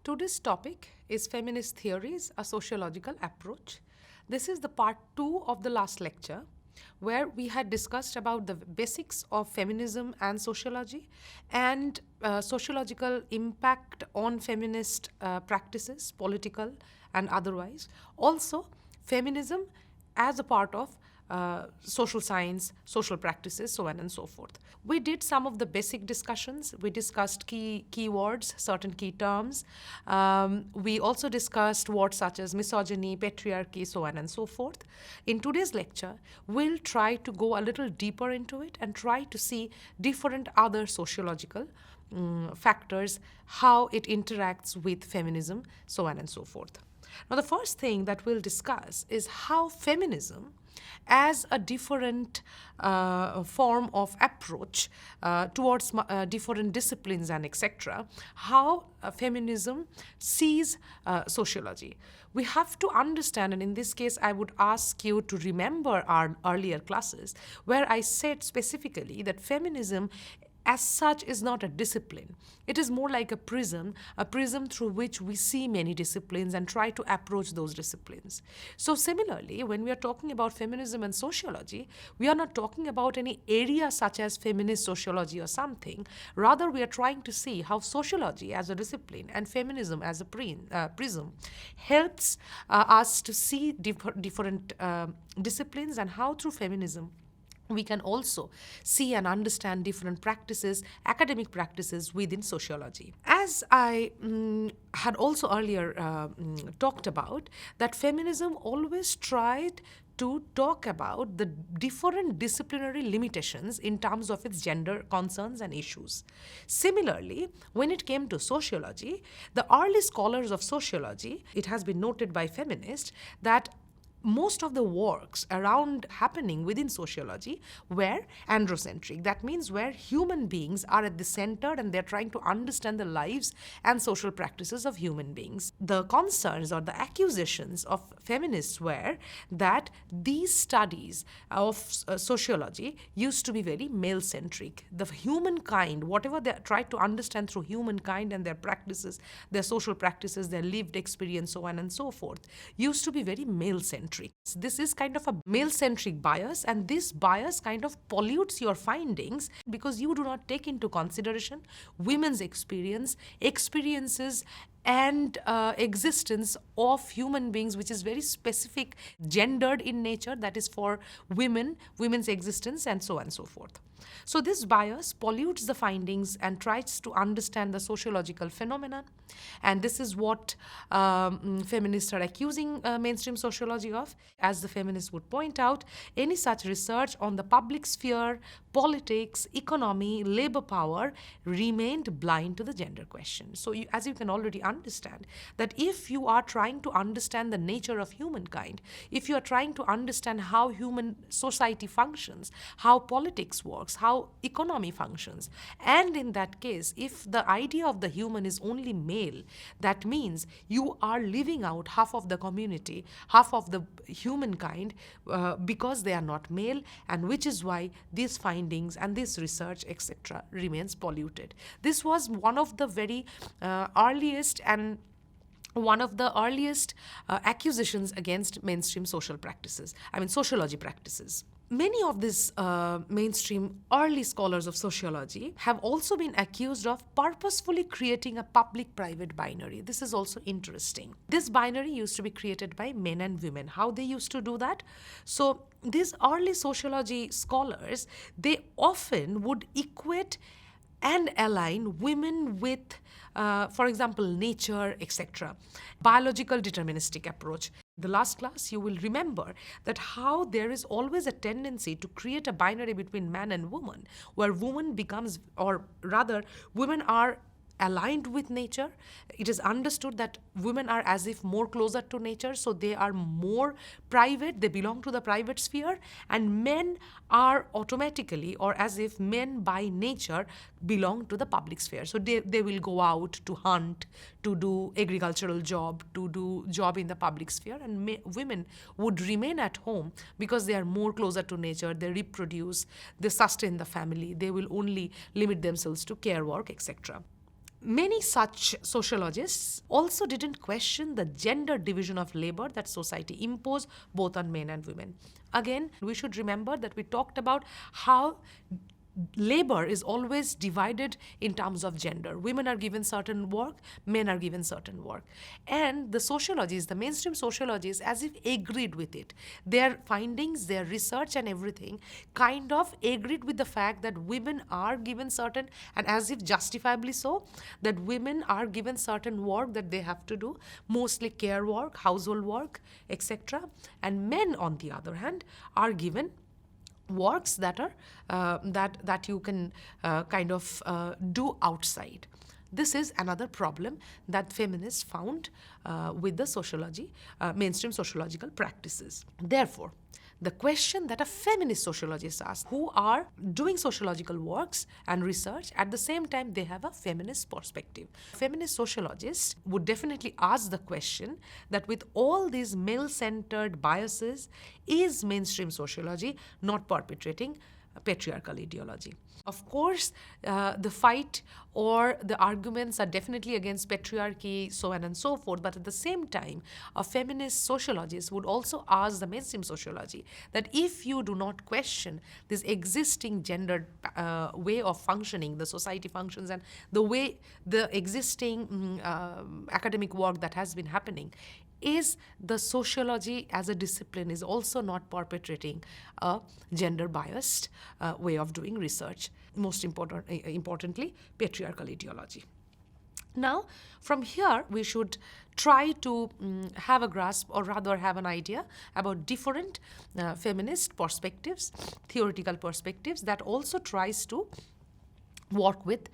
Today's topic is Feminist Theories, a Sociological Approach. This is the part 2 of the last lecture, where we had discussed about the basics of feminism and sociology and sociological impact on feminist practices, political and otherwise. Also, feminism as a part of social science, social practices, so on and so forth. We did some of the basic discussions. We discussed keywords, certain key terms. We also discussed words such as misogyny, patriarchy, so on and so forth. In today's lecture, we'll try to go a little deeper into it and try to see different other sociological factors, how it interacts with feminism, so on and so forth. Now, the first thing that we'll discuss is how feminism as a different form of approach towards different disciplines and etc., how feminism sees sociology. We have to understand, and in this case I would ask you to remember our earlier classes where I said specifically that feminism as such is not a discipline. It is more like a prism through which we see many disciplines and try to approach those disciplines. So similarly, when we are talking about feminism and sociology, we are not talking about any area such as feminist sociology or something. Rather, we are trying to see how sociology as a discipline and feminism as a prism helps us to see different disciplines, and how through feminism we can also see and understand different practices, academic practices within sociology. As I had also earlier talked about, that feminism always tried to talk about the different disciplinary limitations in terms of its gender concerns and issues. Similarly, when it came to sociology, the early scholars of sociology, it has been noted by feminists that most of the works around happening within sociology were androcentric. That means where human beings are at the center and they're trying to understand the lives and social practices of human beings. The concerns or the accusations of feminists were that these studies of sociology used to be very male-centric. The humankind, whatever they tried to understand through humankind and their practices, their social practices, their lived experience, so on and so forth, used to be very male-centric. This is kind of a male-centric bias, and this bias kind of pollutes your findings because you do not take into consideration women's experiences and existence of human beings, which is very specific, gendered in nature, that is for women's existence, and so on and so forth. So this bias pollutes the findings and tries to understand the sociological phenomenon, and this is what feminists are accusing mainstream sociology of. As the feminists would point out, any such research on the public sphere, politics, economy, labor power remained blind to the gender question. So as you can already understand, that if you are trying to understand the nature of humankind, if you are trying to understand how human society functions, how politics works, how economy functions, and in that case, if the idea of the human is only male, that means you are leaving out half of the community, half of the humankind, because they are not male, and which is why these findings and this research, etc., remains polluted. This was one of the very earliest accusations against mainstream sociology practices. Many of these mainstream early scholars of sociology have also been accused of purposefully creating a public-private binary. This is also interesting. This binary used to be created by men and women. How they used to do that? So these early sociology scholars, they often would equate and align women with, for example, nature, etc. Biological deterministic approach. The last class, you will remember that how there is always a tendency to create a binary between man and woman, where woman becomes, or rather, women are aligned with nature. It is understood that women are as if more closer to nature, so they are more private, they belong to the private sphere, and men are automatically, or as if men by nature belong to the public sphere. So they will go out to hunt, to do agricultural job, to do job in the public sphere, and women would remain at home because they are more closer to nature, they reproduce, they sustain the family, they will only limit themselves to care work, etc. Many such sociologists also didn't question the gender division of labor that society imposed both on men and women. Again, we should remember that we talked about how labor is always divided in terms of gender. Women are given certain work, men are given certain work. And the sociologists, the mainstream sociologists, as if agreed with it. Their findings, their research and everything kind of agreed with the fact that women are given certain, and as if justifiably so, that women are given certain work that they have to do, mostly care work, household work, etc. And men, on the other hand, are given works that are that you can do outside. This is another problem that feminists found with the sociology, mainstream sociological practices. Therefore, the question that a feminist sociologist asks, who are doing sociological works and research, at the same time they have a feminist perspective. Feminist sociologists would definitely ask the question that with all these male-centered biases, is mainstream sociology not perpetrating patriarchal ideology? Of course, the fight or the arguments are definitely against patriarchy, so on and so forth, but at the same time, a feminist sociologist would also ask the mainstream sociology that if you do not question this existing gendered way of functioning, the society functions, and the way the existing academic work that has been happening, is the sociology as a discipline is also not perpetrating a gender-biased way of doing research, most importantly, patriarchal ideology. Now, from here, we should try to have a grasp, or rather have an idea about different feminist perspectives, theoretical perspectives, that also tries to work with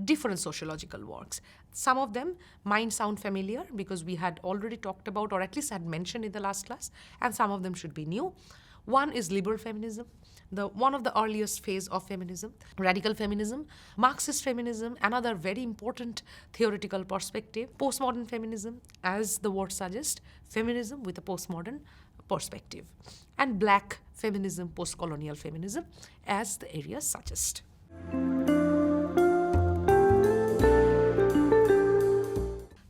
different sociological works. Some of them might sound familiar because we had already talked about, or at least had mentioned in the last class, and some of them should be new. One is liberal feminism, one of the earliest phase of feminism, radical feminism, Marxist feminism, another very important theoretical perspective, postmodern feminism, as the word suggests, feminism with a postmodern perspective, and black feminism, post-colonial feminism, as the areas suggest.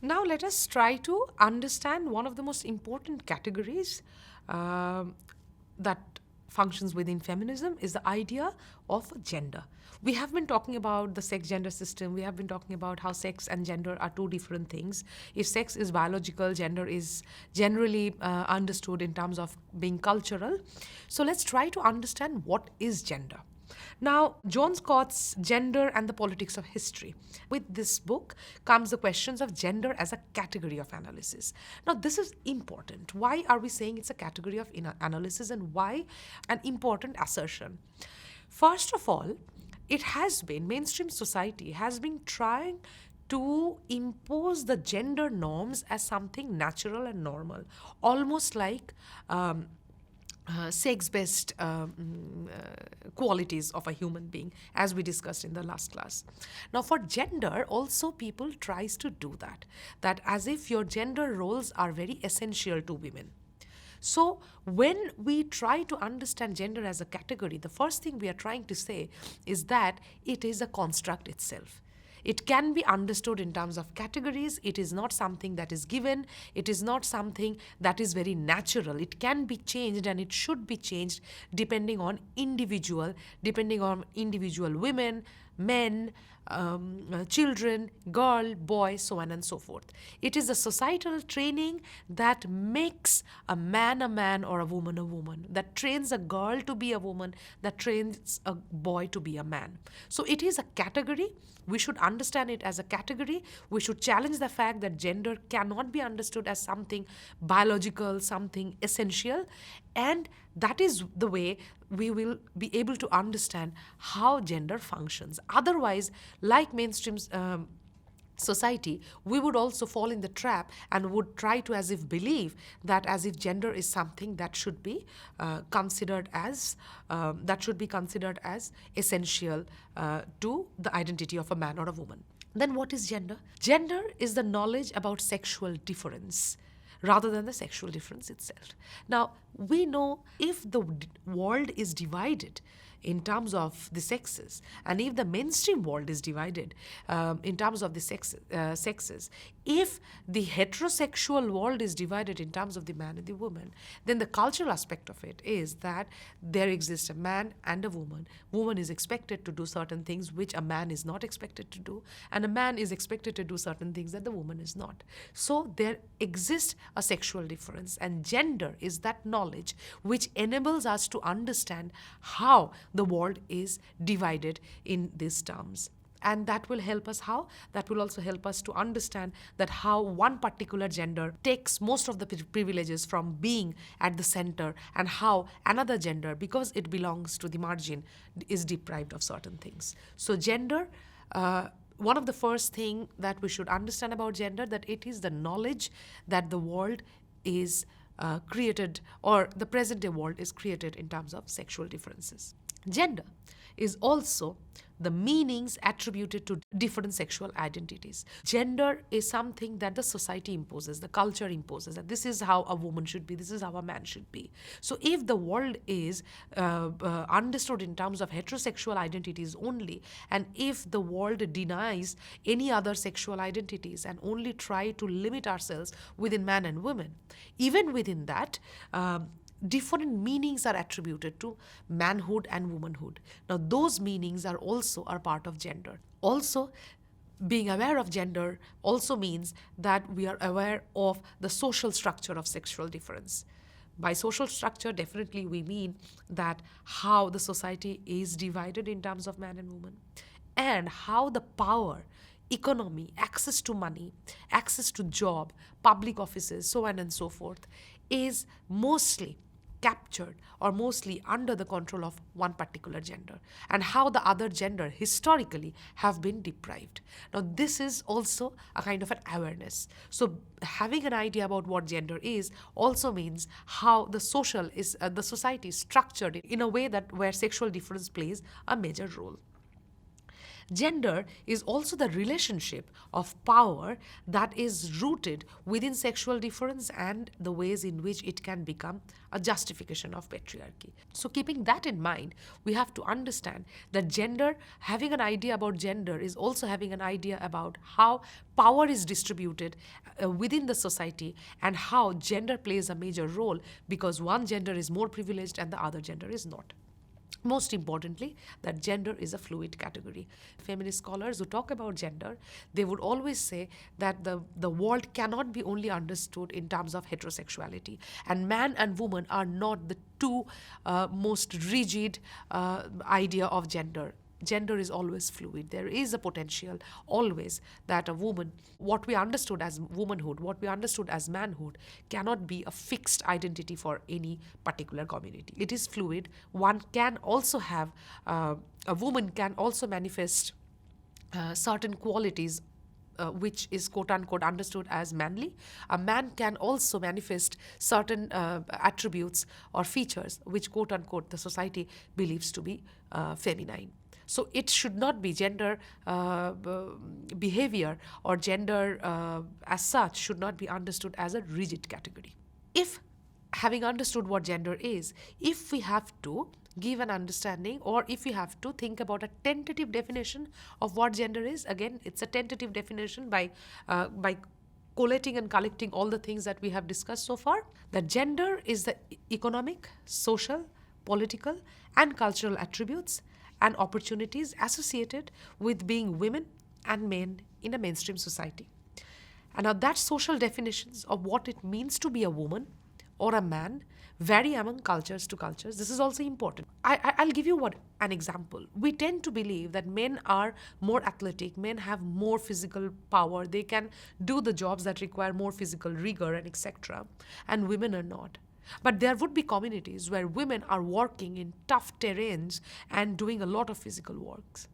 Now let us try to understand one of the most important categories that functions within feminism is the idea of gender. We have been talking about the sex-gender system. We have been talking about how sex and gender are two different things. If sex is biological, gender is generally understood in terms of being cultural. So let's try to understand what is gender. Now, Joan Scott's Gender and the Politics of History. With this book comes the questions of gender as a category of analysis. Now, this is important. Why are we saying it's a category of analysis, and why an important assertion? First of all, mainstream society has been trying to impose the gender norms as something natural and normal, almost like sex-based qualities of a human being, as we discussed in the last class. Now, for gender, also people tries to do that as if your gender roles are very essential to women. So, when we try to understand gender as a category, the first thing we are trying to say is that it is a construct itself. It can be understood in terms of categories. It is not something that is given. It is not something that is very natural. It can be changed, and it should be changed depending on individual women, men, children, girl, boy, so on and so forth. It is a societal training that makes a man or a woman, that trains a girl to be a woman, that trains a boy to be a man. So it is a category. We should understand it as a category. We should challenge the fact that gender cannot be understood as something biological, something essential, and that is the way we will be able to understand how gender functions. Otherwise, like mainstream society, we would also fall in the trap and would try to as if believe that as if gender is something that should be considered as essential to the identity of a man or a woman. Then what is gender? Gender is the knowledge about sexual difference rather than the sexual difference itself. Now, we know if the world is divided in terms of the sexes, and if the mainstream world is divided in terms of the sexes, if the heterosexual world is divided in terms of the man and the woman, then the cultural aspect of it is that there exists a man and a woman. Woman is expected to do certain things which a man is not expected to do, and a man is expected to do certain things that the woman is not. So there exists a sexual difference, and gender is that knowledge which enables us to understand how the world is divided in these terms. And that will help us how? That will also help us to understand that how one particular gender takes most of the privileges from being at the center, and how another gender, because it belongs to the margin, is deprived of certain things. So gender, one of the first thing that we should understand about gender, that it is the knowledge that the world is created, or the present day world is created in terms of sexual differences. Gender is also the meanings attributed to different sexual identities. Gender is something that the society imposes, the culture imposes, that this is how a woman should be, this is how a man should be. So if the world is understood in terms of heterosexual identities only, and if the world denies any other sexual identities and only try to limit ourselves within man and woman, even within that, different meanings are attributed to manhood and womanhood. Now, those meanings are also a part of gender. Also, being aware of gender also means that we are aware of the social structure of sexual difference. By social structure, definitely we mean that how the society is divided in terms of man and woman, and how the power, economy, access to money, access to job, public offices, so on and so forth, is mostly captured or mostly under the control of one particular gender, and how the other gender historically have been deprived. Now, this is also a kind of an awareness. So having an idea about what gender is also means how the society is structured in a way that where sexual difference plays a major role. Gender is also the relationship of power that is rooted within sexual difference and the ways in which it can become a justification of patriarchy. So keeping that in mind, we have to understand that gender, having an idea about gender, is also having an idea about how power is distributed within the society, and how gender plays a major role because one gender is more privileged and the other gender is not. Most importantly, that gender is a fluid category. Feminist scholars who talk about gender, they would always say that the world cannot be only understood in terms of heterosexuality. And man and woman are not the two most rigid idea of gender. Gender is always fluid. There is a potential always that a woman, what we understood as womanhood, what we understood as manhood, cannot be a fixed identity for any particular community. It is fluid. One can also have, a woman can also manifest certain qualities which is quote-unquote understood as manly. A man can also manifest certain attributes or features which quote-unquote the society believes to be feminine. So it should not be gender behavior or gender as such should not be understood as a rigid category. If, having understood what gender is, if we have to give an understanding, or if we have to think about a tentative definition of what gender is, again, it's a tentative definition by collating and collecting all the things that we have discussed so far, that gender is the economic, social, political, and cultural attributes and opportunities associated with being women and men in a mainstream society. And now that social definitions of what it means to be a woman or a man vary among cultures to cultures. This is also important. I'll give you an example. We tend to believe that men are more athletic, men have more physical power, they can do the jobs that require more physical rigor and etc., and women are not. But there would be communities where women are working in tough terrains and doing a lot of physical works.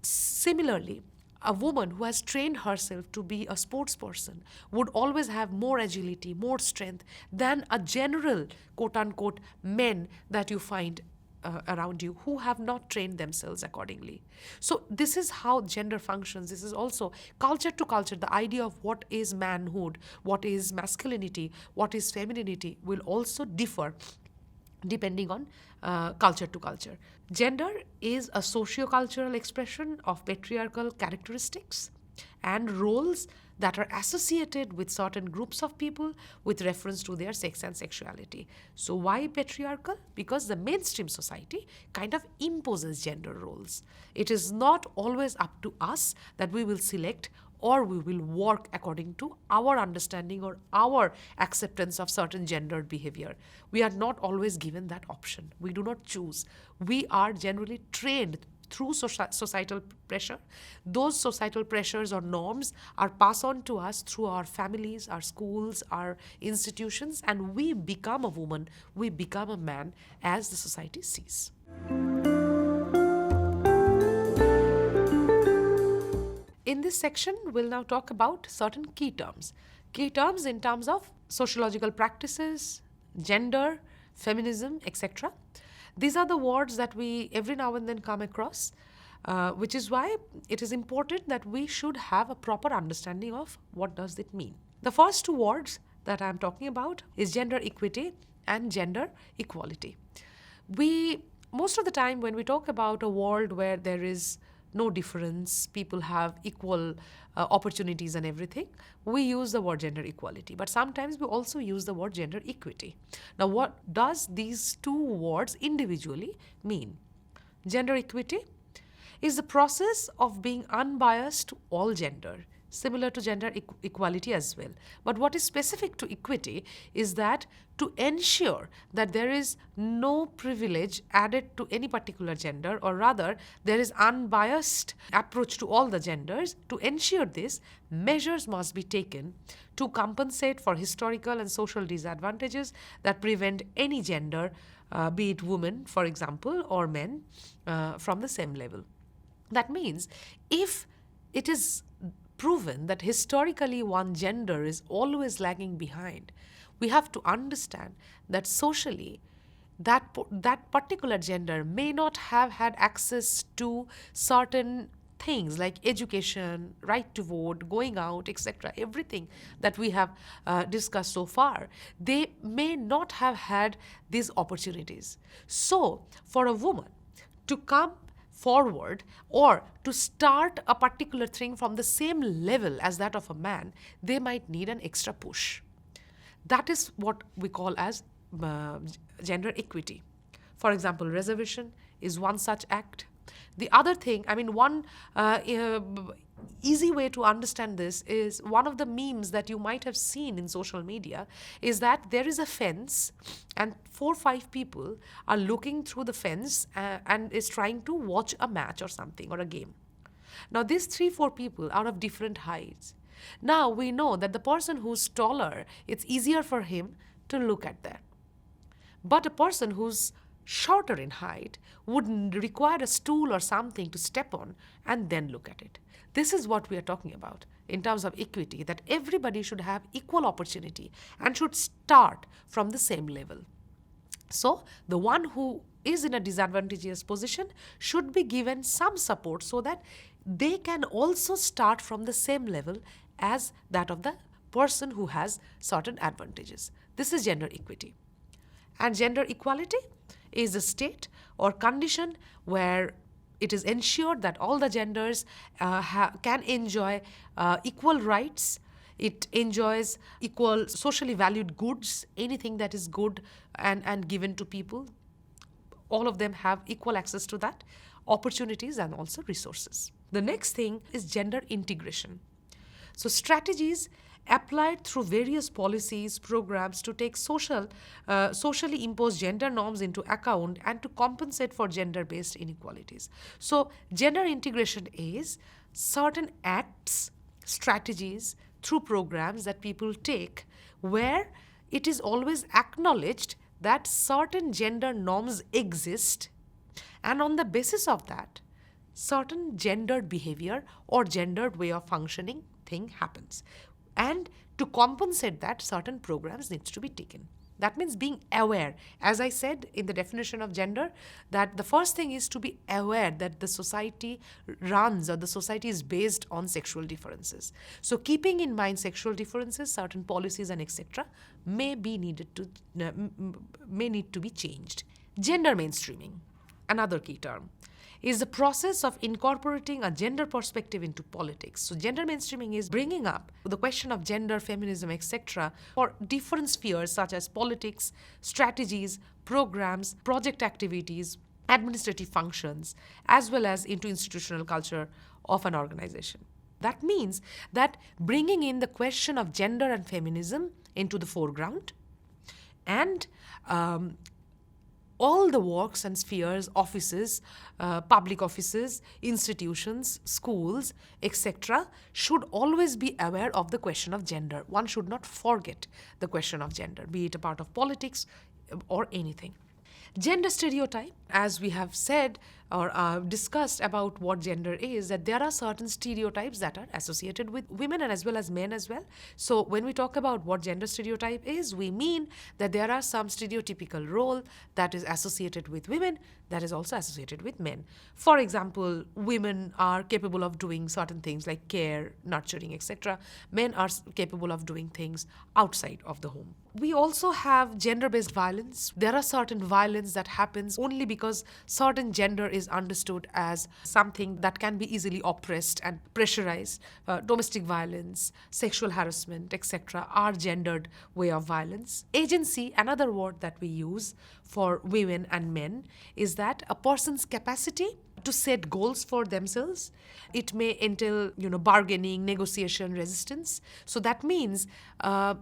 Similarly, a woman who has trained herself to be a sports person would always have more agility, more strength than a general, quote-unquote, men that you find around you who have not trained themselves accordingly. So this is how gender functions. This is also culture to culture. The idea of what is manhood, what is masculinity, what is femininity will also differ depending on culture to culture. Gender is a socio-cultural expression of patriarchal characteristics and roles that are associated with certain groups of people with reference to their sex and sexuality. So why patriarchal? Because the mainstream society kind of imposes gender roles. It is not always up to us that we will select or we will work according to our understanding or our acceptance of certain gendered behavior. We are not always given that option. We do not choose. We are generally trained through societal pressure. Those societal pressures or norms are passed on to us through our families, our schools, our institutions, and we become a woman, we become a man as the society sees. In this section, we'll now talk about certain key terms. Key terms in terms of sociological practices, gender, feminism, etc. These are the words that we every now and then come across, which is why it is important that we should have a proper understanding of what does it mean. The first two words that I'm talking about is gender equity and gender equality. Most of the time when we talk about a world where there is no difference, people have equal opportunities and everything, we use the word gender equality. But sometimes we also use the word gender equity. Now, what does these two words individually mean? Gender equity is the process of being unbiased to all gender, similar to gender equality as well. But what is specific to equity is that to ensure that there is no privilege added to any particular gender, or rather there is unbiased approach to all the genders, to ensure this, measures must be taken to compensate for historical and social disadvantages that prevent any gender, be it women, for example, or men, from the same level. That means if it is proven that historically one gender is always lagging behind, we have to understand that socially that particular gender may not have had access to certain things like education, right to vote, going out, etc., everything that we have discussed so far. They may not have had these opportunities. So for a woman to come forward or to start a particular thing from the same level as that of a man, they might need an extra push. That is what we call as gender equity. For example, reservation is one such act. The other thing, one easy way to understand this is one of the memes that you might have seen in social media is that there is a fence and 4 or 5 people are looking through the fence and is trying to watch a match or something or a game. Now these 3-4 people are of different heights. Now we know that the person who's taller, it's easier for him to look at that. But a person who's shorter in height would require a stool or something to step on and then look at it. This is what we are talking about in terms of equity, that everybody should have equal opportunity and should start from the same level. So the one who is in a disadvantageous position should be given some support so that they can also start from the same level as that of the person who has certain advantages. This is gender equity. And gender equality is a state or condition where it is ensured that all the genders can enjoy equal rights. It enjoys equal socially valued goods, anything that is good and given to people. All of them have equal access to that, opportunities and also resources. The next thing is gender integration. So strategies applied through various policies, programs to take socially imposed gender norms into account and to compensate for gender-based inequalities. So gender integration is certain acts, strategies through programs that people take where it is always acknowledged that certain gender norms exist, and on the basis of that, certain gendered behavior or gendered way of functioning thing happens. And to compensate that, certain programs needs to be taken. That means being aware. As I said in the definition of gender, that the first thing is to be aware that the society runs or the society is based on sexual differences. So keeping in mind sexual differences, certain policies and etc. may need to be changed. Gender mainstreaming, another key term, is the process of incorporating a gender perspective into politics. So gender mainstreaming is bringing up the question of gender, feminism, etc. for different spheres such as politics, strategies, programs, project activities, administrative functions, as well as into institutional culture of an organization. That means that bringing in the question of gender and feminism into the foreground, and all the works and spheres, offices, public offices, institutions, schools, etc. should always be aware of the question of gender. One should not forget the question of gender, be it a part of politics or anything. Gender stereotype, as we have said or discussed about what gender is, that there are certain stereotypes that are associated with women and as well as men as well. So when we talk about what gender stereotype is, we mean that there are some stereotypical role that is associated with women that is also associated with men. For example, women are capable of doing certain things like care, nurturing, etc. Men are capable of doing things outside of the home. We also have gender-based violence. There are certain violence that happens only because certain gender is understood as something that can be easily oppressed and pressurized. Domestic violence, sexual harassment, etc. are gendered way of violence. Agency, another word that we use for women and men, is that a person's capacity to set goals for themselves. It may entail, bargaining, negotiation, resistance. So that means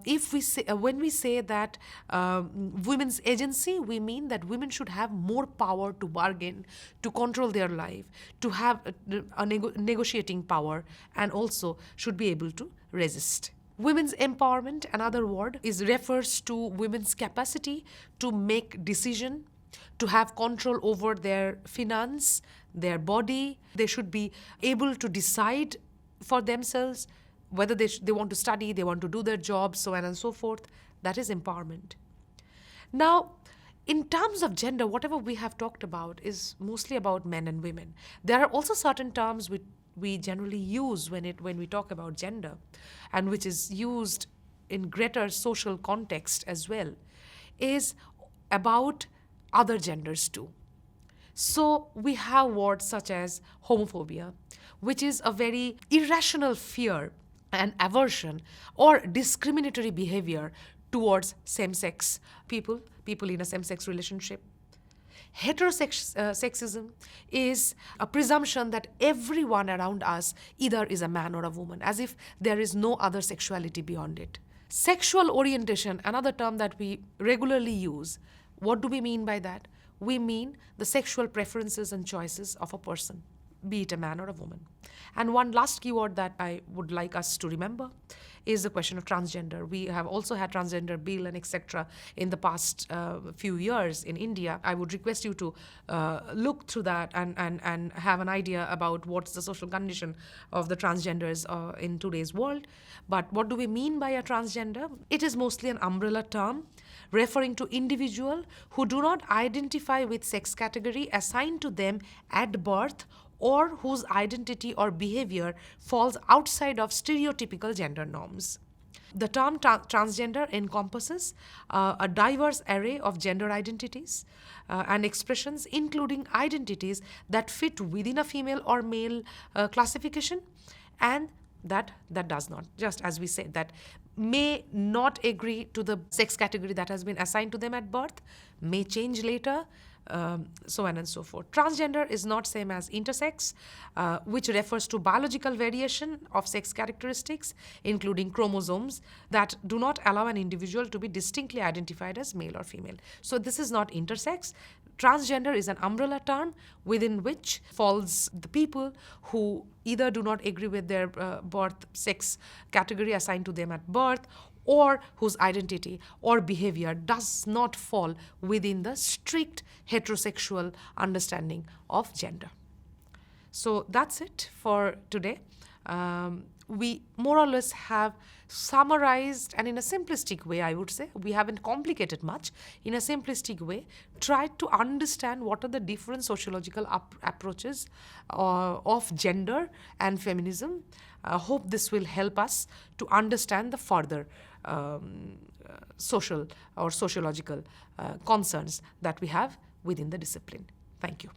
if we say, when we say that women's agency, we mean that women should have more power to bargain, to control their life, to have a negotiating power, and also should be able to resist. Women's empowerment, another word, refers to women's capacity to make decision, to have control over their finance, their body. They should be able to decide for themselves whether they want to study, they want to do their job, so on and so forth. That is empowerment. Now, in terms of gender, whatever we have talked about is mostly about men and women. There are also certain terms which we generally use when we talk about gender, and which is used in greater social context as well, is about other genders too. So we have words such as homophobia, which is a very irrational fear and aversion or discriminatory behavior towards same-sex people in a same-sex relationship. Heterosexism is a presumption that everyone around us either is a man or a woman, as if there is no other sexuality beyond it. Sexual orientation, another term that we regularly use. What do we mean by that? We mean the sexual preferences and choices of a person, be it a man or a woman. And one last keyword that I would like us to remember is the question of transgender. We have also had transgender bill and etc. in the past few years in India. I would request you to look through that and have an idea about what's the social condition of the transgenders in today's world. But what do we mean by a transgender? It is mostly an umbrella term referring to individuals who do not identify with sex category assigned to them at birth, or whose identity or behavior falls outside of stereotypical gender norms. The term transgender encompasses a diverse array of gender identities and expressions, including identities that fit within a female or male classification, and that does not, just as we said, that may not agree to the sex category that has been assigned to them at birth, may change later, so on and so forth. Transgender is not same as intersex, which refers to biological variation of sex characteristics, including chromosomes, that do not allow an individual to be distinctly identified as male or female. So this is not intersex. Transgender is an umbrella term within which falls the people who either do not agree with their birth sex category assigned to them at birth, or whose identity or behavior does not fall within the strict heterosexual understanding of gender. So that's it for today. we more or less have summarized, and in a simplistic way, I would say, we haven't complicated much, in a simplistic way, tried to understand what are the different sociological approaches of gender and feminism. Hope this will help us to understand the further social or sociological concerns that we have within the discipline. Thank you.